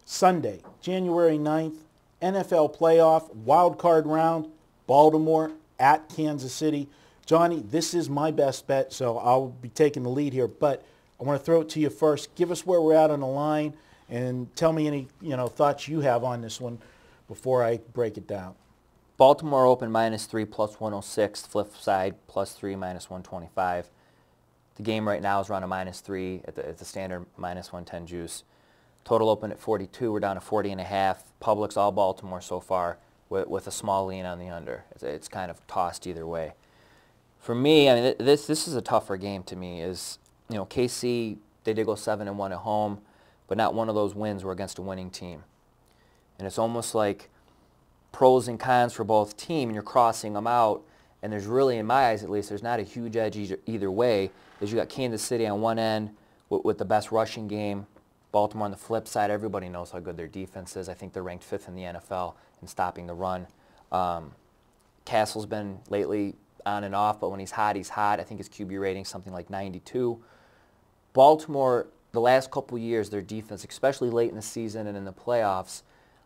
Sunday, January 9th, NFL playoff, wild card round, Baltimore at Kansas City. Johnny, this is my best bet, so I'll be taking the lead here, but I want to throw it to you first. Give us where we're at on the line and tell me any thoughts you have on this one before I break it down. Baltimore open -3 plus 106. Flip side +3 -125. The game right now is around a -3 at the standard -110 juice. Total open at 42. We're down to 40.5. Public's all Baltimore so far with a small lean on the under. It's kind of tossed either way. For me, I mean, this is a tougher game to me. KC, they did go 7-1 at home, but not one of those wins were against a winning team. And it's almost like pros and cons for both teams, and you're crossing them out, and there's really, in my eyes at least, there's not a huge edge either way. Is you got Kansas City on one end with the best rushing game, Baltimore on the flip side. Everybody knows how good their defense is. I think they're ranked 5th in the NFL in stopping the run. Castle's been lately on and off, but when he's hot, he's hot. I think his QB rating is something like 92. Baltimore, the last couple years, their defense, especially late in the season and in the playoffs,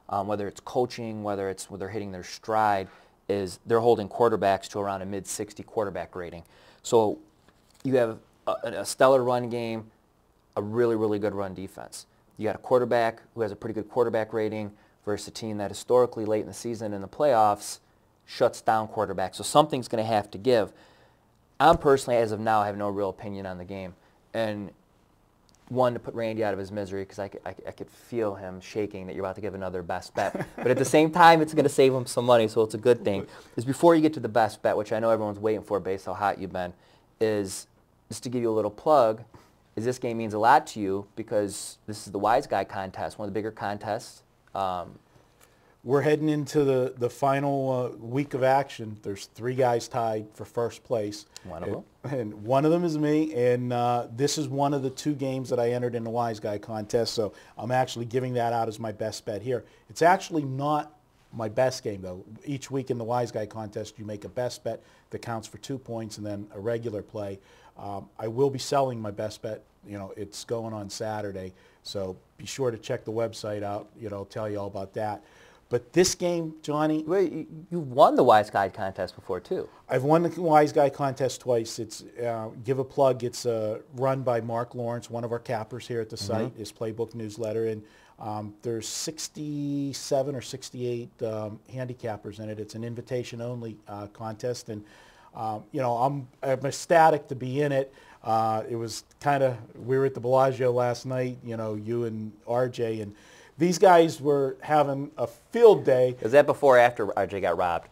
whether it's coaching, whether they're hitting their stride, is they're holding quarterbacks to around a mid-60 quarterback rating. So you have a stellar run game, a really, really good run defense. You got a quarterback who has a pretty good quarterback rating versus a team that historically late in the season in the playoffs shuts down quarterbacks. So something's going to have to give. I'm personally, as of now, I have no real opinion on the game. And one, to put Randy out of his misery, because I could feel him shaking that you're about to give another best bet. But at the same time, it's going to save him some money, so it's a good thing. Is before you get to the best bet, which I know everyone's waiting for based on how hot you've been, is just to give you a little plug, is this game means a lot to you because this is the Wise Guy contest, one of the bigger contests. We're heading into the final week of action. There's 3 guys tied for first place. One of them. And one of them is me, and this is one of the 2 games that I entered in the Wise Guy contest, so I'm actually giving that out as my best bet here. It's actually not my best game, though. Each week in the Wise Guy contest, you make a best bet that counts for 2 points and then a regular play. I will be selling my best bet. It's going on Saturday, so be sure to check the website out. I'll tell you all about that. But this game, Johnny... Wait, you've won the Wise Guy contest before, too. I've won the Wise Guy contest twice. It's, give a plug, it's run by Mark Lawrence, one of our cappers here at the site, his Playbook newsletter. And there's 67 or 68 handicappers in it. It's an invitation-only contest. And, I'm ecstatic to be in it. It was we were at the Bellagio last night, you and RJ, and these guys were having a field day. Is that before or after RJ got robbed?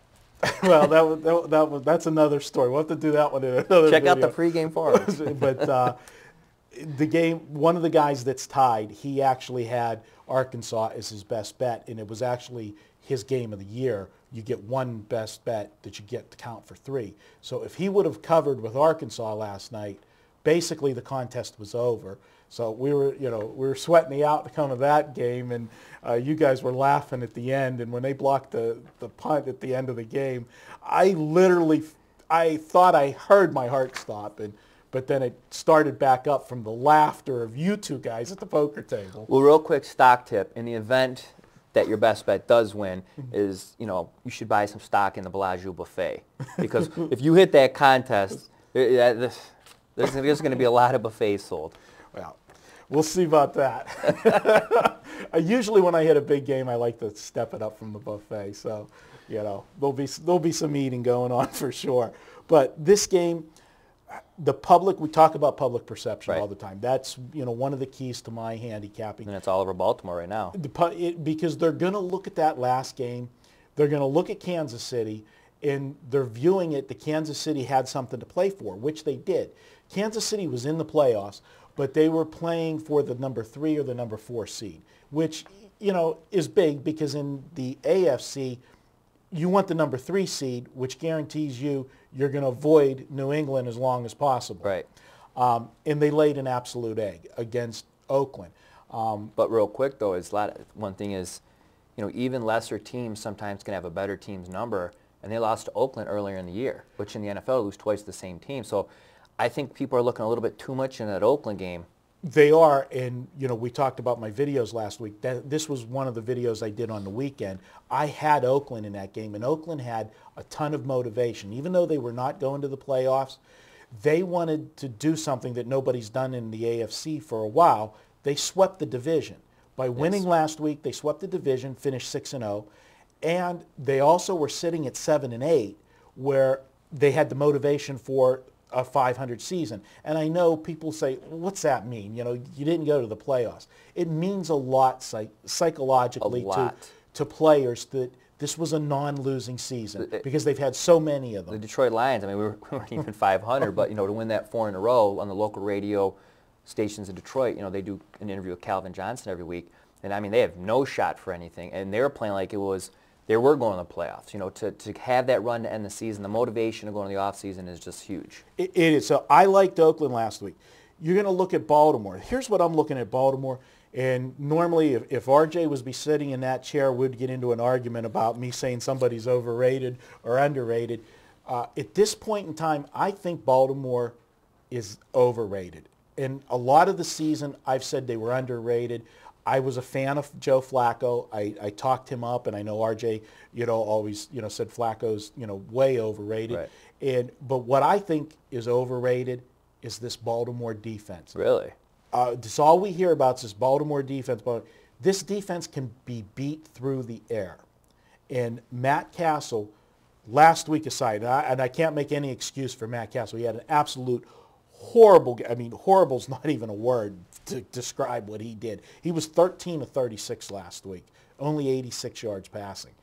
Well, that's another story. We'll have to do that one in another Check video. out the pregame forums. But the game, one of the guys that's tied, he actually had Arkansas as his best bet, and it was actually his game of the year. You get one best bet that you get to count for 3. So if he would have covered with Arkansas last night, basically the contest was over. So we were sweating the outcome of that game, and you guys were laughing at the end. And when they blocked the punt at the end of the game, I thought I heard my heart stop, but then it started back up from the laughter of you 2 guys at the poker table. Well, real quick stock tip: in the event that your best bet does win, is you should buy some stock in the Bellagio buffet, because if you hit that contest, there's going to be a lot of buffets sold. Well, we'll see about that. Usually when I hit a big game, I like to step it up from the buffet. So, there'll be some eating going on for sure. But this game, the public, we talk about public perception all the time. That's, one of the keys to my handicapping. And it's all over Baltimore right now. Because they're going to look at that last game. They're going to look at Kansas City, and they're viewing it that Kansas City had something to play for, which they did. Kansas City was in the playoffs, but they were playing for the number 3 or the number 4 seed, which, is big because in the AFC, you want the number 3 seed, which guarantees you're going to avoid New England as long as possible. Right. And they laid an absolute egg against Oakland. But real quick, though, one thing is, even lesser teams sometimes can have a better team's number, and they lost to Oakland earlier in the year, which in the NFL lose twice the same team. So I think people are looking a little bit too much in that Oakland game They are, and we talked about my videos last week. This was one of the videos I did on the weekend. I had Oakland in that game, and Oakland had a ton of motivation. Even though they were not going to the playoffs, they wanted to do something that nobody's done in the AFC for a while. They swept the division. By winning last week, they swept the division, finished 6-0, and they also were sitting at 7-8, where they had the motivation for a 500 season. And I know people say, what's that mean? You didn't go to the playoffs. It means a lot psychologically to players that this was a non-losing season because they've had so many of them. The Detroit Lions, I mean, we weren't even 500, but, to win that 4 in a row on the local radio stations in Detroit, they do an interview with Calvin Johnson every week. And, I mean, they have no shot for anything. And they were playing like they were going to the playoffs. To have that run to end the season, the motivation of going to the offseason is just huge. It is. So I liked Oakland last week. You're going to look at Baltimore. Here's what I'm looking at Baltimore. And normally if RJ was be sitting in that chair, we'd get into an argument about me saying somebody's overrated or underrated. At this point in time, I think Baltimore is overrated. And a lot of the season, I've said they were underrated. I was a fan of Joe Flacco. I talked him up, and I know RJ, always, said Flacco's, way overrated. Right. But what I think is overrated is this Baltimore defense. Really? That's all we hear about is this Baltimore defense. But this defense can be beat through the air. And Matt Castle, last week aside, and I can't make any excuse for Matt Castle. He had an absolute horrible, horrible's not even a word to describe what he did. He was 13 of 36 last week, only 86 yards passing.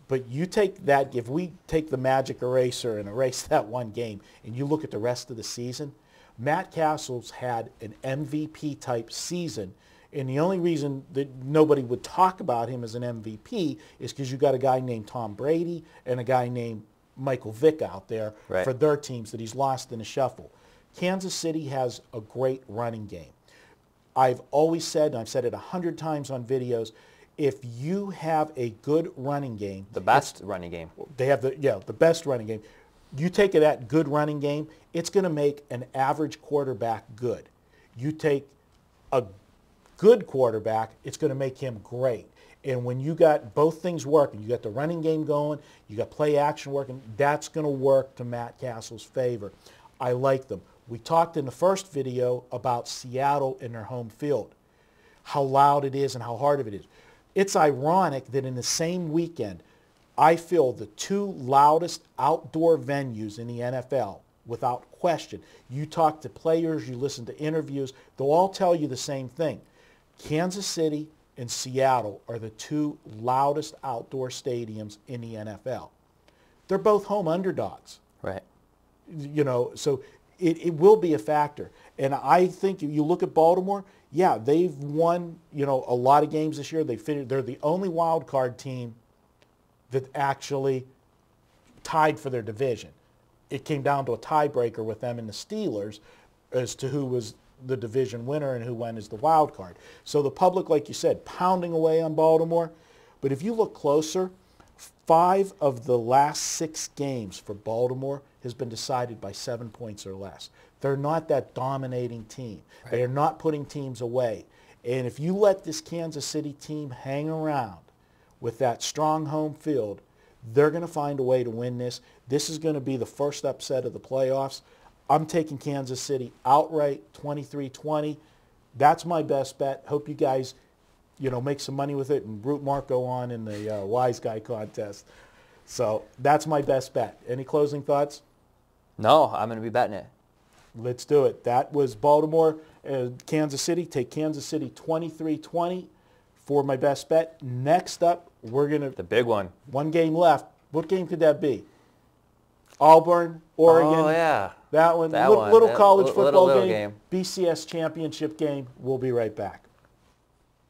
But you take that, if we take the magic eraser and erase that one game, and you look at the rest of the season, Matt Castle's had an MVP-type season, and the only reason that nobody would talk about him as an MVP is because you got a guy named Tom Brady and a guy named Michael Vick out there for their teams that he's lost in the shuffle. Kansas City has a great running game. I've always said, and I've said it 100 times on videos, if you have a good running game, the best running game. They have the best running game. You take that good running game, it's going to make an average quarterback good. You take a good quarterback, it's going to make him great. And when you got both things working, you got the running game going, you got play action working, that's going to work to Matt Castle's favor. I like them. We talked in the first video about Seattle and their home field, how loud it is and how hard it is. It's ironic that in the same weekend, I feel the two loudest outdoor venues in the NFL, without question. You talk to players, you listen to interviews, they'll all tell you the same thing. Kansas City and Seattle are the two loudest outdoor stadiums in the NFL. They're both home underdogs. Right. So it will be a factor. And I think if you look at Baltimore, yeah, they've won, a lot of games this year. They're the only wild card team that actually tied for their division. It came down to a tiebreaker with them and the Steelers as to who was the division winner and who went as the wild card. So the public, like you said, pounding away on Baltimore. But if you look closer, 5 of the last 6 games for Baltimore has been decided by 7 points or less. They're not that dominating team. Right. They are not putting teams away. And if you let this Kansas City team hang around with that strong home field, they're going to find a way to win this. This is going to be the first upset of the playoffs. I'm taking Kansas City outright, 23-20. That's my best bet. Hope you guys, make some money with it and root Marco on in the Wise Guy contest. So that's my best bet. Any closing thoughts? No, I'm going to be betting it. Let's do it. That was Baltimore, Kansas City. Take Kansas City 23-20 for my best bet. Next up, we're going to... The big one. One game left. What game could that be? Auburn, Oregon. Oh, yeah. That one. Little college football game. BCS championship game. We'll be right back.